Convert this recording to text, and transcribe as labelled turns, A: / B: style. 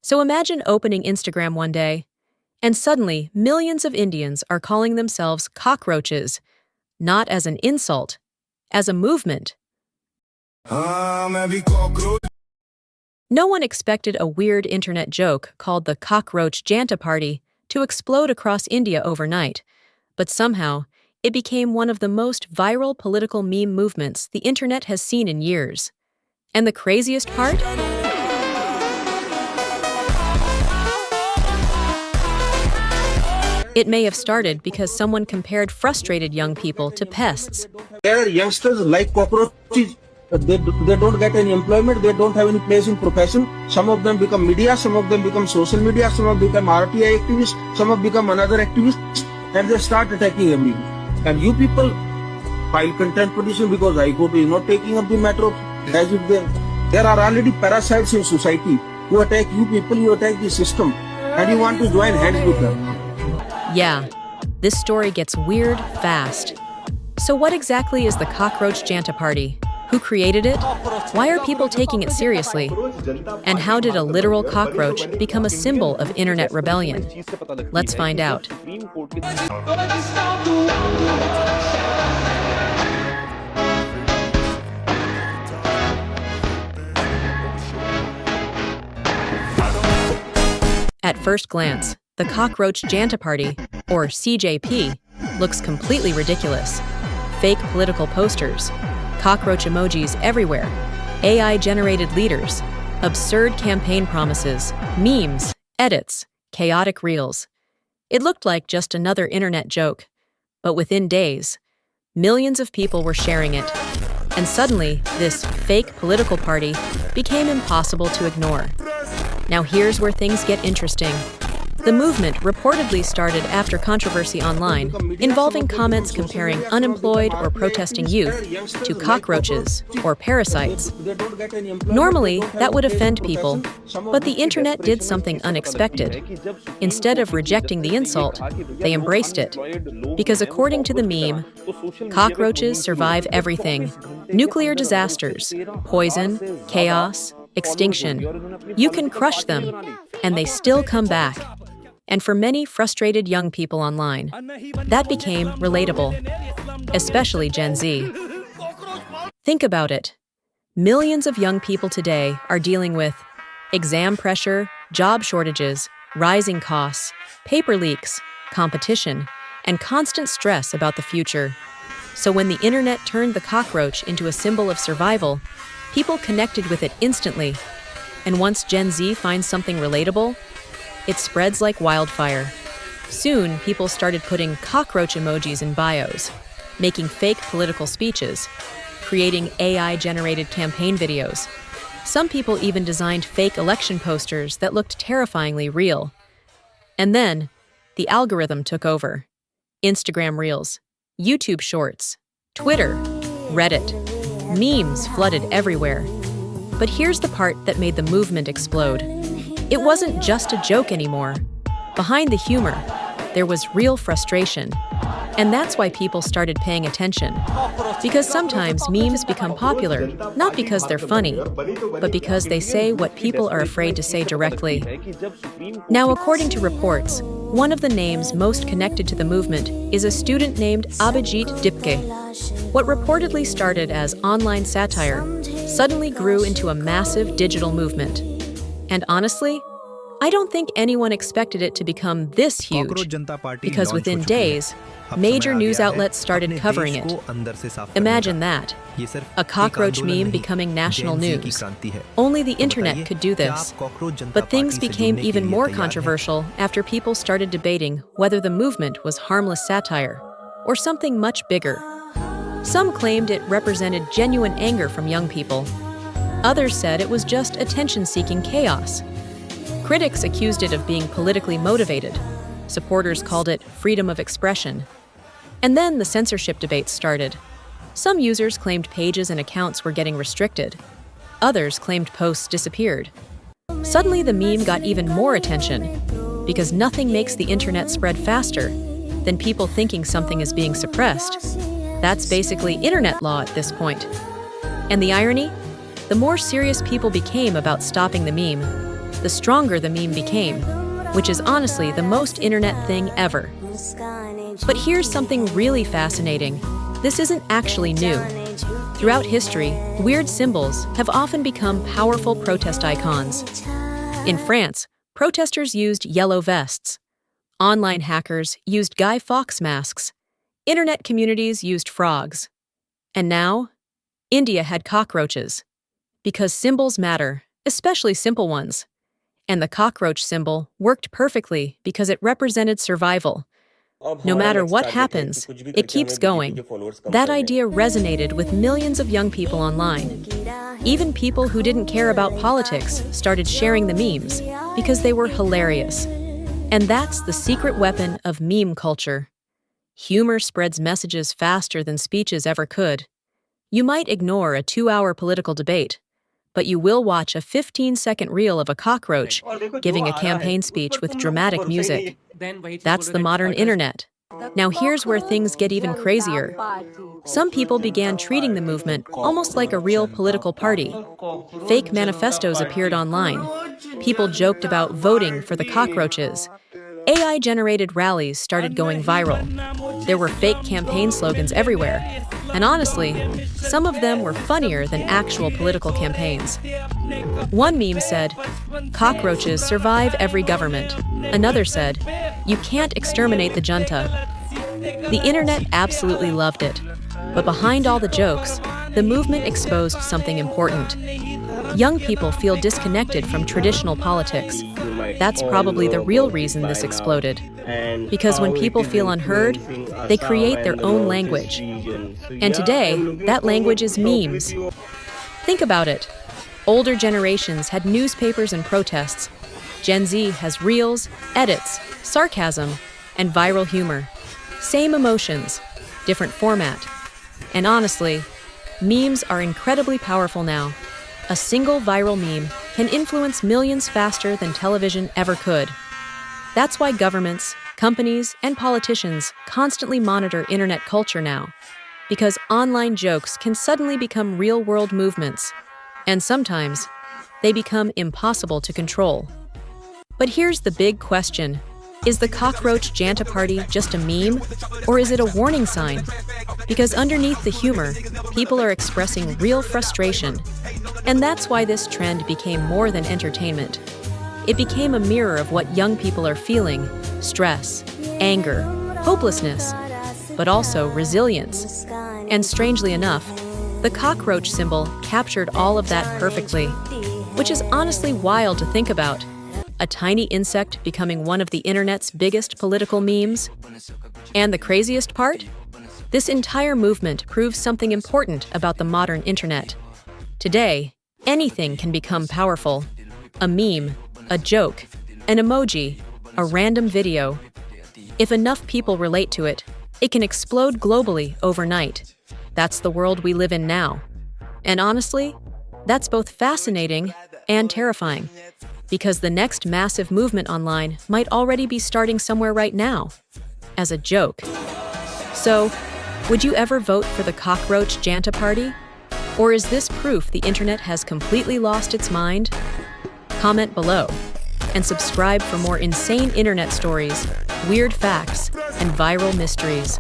A: So imagine opening Instagram one day, and suddenly millions of Indians are calling themselves cockroaches, not as an insult, as a movement. No one expected a weird internet joke called the Cockroach Janta Party to explode across India overnight, but somehow it became one of the most viral political meme movements the internet has seen in years. And the craziest part? It may have started because someone compared frustrated young people to pests.
B: Youngsters like cockroaches. They don't get any employment, they don't have any place in profession. Some of them become media, some of them become social media, some of them become RTI activists, some have become another activists, and they start attacking everyone. And you people file contempt petition because High Court is not taking up the matter as if there are already parasites in society who attack you people, you attack the system, and you want to join hands with them.
A: Yeah, this story gets weird fast. So what exactly is the Cockroach Janta Party? Who created it? Why are people taking it seriously? And how did a literal cockroach become a symbol of internet rebellion? Let's find out. At first glance, the Cockroach Janta Party, or CJP, looks completely ridiculous. Fake political posters, cockroach emojis everywhere, AI-generated leaders, absurd campaign promises, memes, edits, chaotic reels. It looked like just another internet joke, but within days, millions of people were sharing it. And suddenly, this fake political party became impossible to ignore. Now here's where things get interesting. The movement reportedly started after controversy online involving comments comparing unemployed or protesting youth to cockroaches or parasites. Normally, that would offend people, but the internet did something unexpected. Instead of rejecting the insult, they embraced it. Because according to the meme, cockroaches survive everything: nuclear disasters, poison, chaos, extinction. You can crush them, and they still come back. And for many frustrated young people online, that became relatable, especially Gen Z. Think about it. Millions of young people today are dealing with exam pressure, job shortages, rising costs, paper leaks, competition, and constant stress about the future. So when the internet turned the cockroach into a symbol of survival, people connected with it instantly. And once Gen Z finds something relatable, it spreads like wildfire. Soon, people started putting cockroach emojis in bios, making fake political speeches, creating AI-generated campaign videos. Some people even designed fake election posters that looked terrifyingly real. And then, the algorithm took over. Instagram Reels, YouTube Shorts, Twitter, Reddit. Memes flooded everywhere. But here's the part that made the movement explode. It wasn't just a joke anymore. Behind the humor, there was real frustration. And that's why people started paying attention. Because sometimes memes become popular, not because they're funny, but because they say what people are afraid to say directly. Now, according to reports, one of the names most connected to the movement is a student named Abhijit Dipke. What reportedly started as online satire suddenly grew into a massive digital movement. And honestly, I don't think anyone expected it to become this huge, because within days, major news outlets started covering it. Imagine that, a cockroach meme becoming national news. Only the internet could do this. But things became even more controversial after people started debating whether the movement was harmless satire or something much bigger. Some claimed it represented genuine anger from young people. Others said it was just attention-seeking chaos. Critics accused it of being politically motivated. Supporters called it freedom of expression. And then the censorship debate started. Some users claimed pages and accounts were getting restricted. Others claimed posts disappeared. Suddenly the meme got even more attention, because nothing makes the internet spread faster than people thinking something is being suppressed. That's basically internet law at this point. And the irony? The more serious people became about stopping the meme, the stronger the meme became, which is honestly the most internet thing ever. But here's something really fascinating. This isn't actually new. Throughout history, weird symbols have often become powerful protest icons. In France, protesters used yellow vests. Online hackers used Guy Fawkes masks. Internet communities used frogs. And now, India had cockroaches. Because symbols matter, especially simple ones. And the cockroach symbol worked perfectly because it represented survival. No matter what happens, it keeps going. That idea resonated with millions of young people online. Even people who didn't care about politics started sharing the memes because they were hilarious. And that's the secret weapon of meme culture. Humor spreads messages faster than speeches ever could. You might ignore a 2-hour political debate, but you will watch a 15-second reel of a cockroach giving a campaign speech with dramatic music. That's the modern internet. Now here's where things get even crazier. Some people began treating the movement almost like a real political party. Fake manifestos appeared online. People joked about voting for the cockroaches. AI-generated rallies started going viral. There were fake campaign slogans everywhere. And honestly, some of them were funnier than actual political campaigns. One meme said, "Cockroaches survive every government." Another said, "You can't exterminate the junta." The internet absolutely loved it. But behind all the jokes, the movement exposed something important. Young people feel disconnected from traditional politics. That's probably the real reason this exploded. Because when people feel unheard, they create their own language. And today, that language is memes. Think about it. Older generations had newspapers and protests. Gen Z has reels, edits, sarcasm, and viral humor. Same emotions, different format. And honestly, memes are incredibly powerful now. A single viral meme can influence millions faster than television ever could. That's why governments, companies, and politicians constantly monitor internet culture now. Because online jokes can suddenly become real-world movements. And sometimes, they become impossible to control. But here's the big question. Is the Cockroach Janta Party just a meme? Or is it a warning sign? Because underneath the humor, people are expressing real frustration. And that's why this trend became more than entertainment. It became a mirror of what young people are feeling: stress, anger, hopelessness, but also resilience. And strangely enough, the cockroach symbol captured all of that perfectly, which is honestly wild to think about. A tiny insect becoming one of the internet's biggest political memes. And the craziest part? This entire movement proves something important about the modern internet. Today, anything can become powerful. A meme, a joke, an emoji, a random video. If enough people relate to it, it can explode globally overnight. That's the world we live in now. And honestly, that's both fascinating and terrifying. Because the next massive movement online might already be starting somewhere right now, as a joke. So, would you ever vote for the Cockroach Janta Party? Or is this proof the internet has completely lost its mind? Comment below, and subscribe for more insane internet stories, weird facts, and viral mysteries.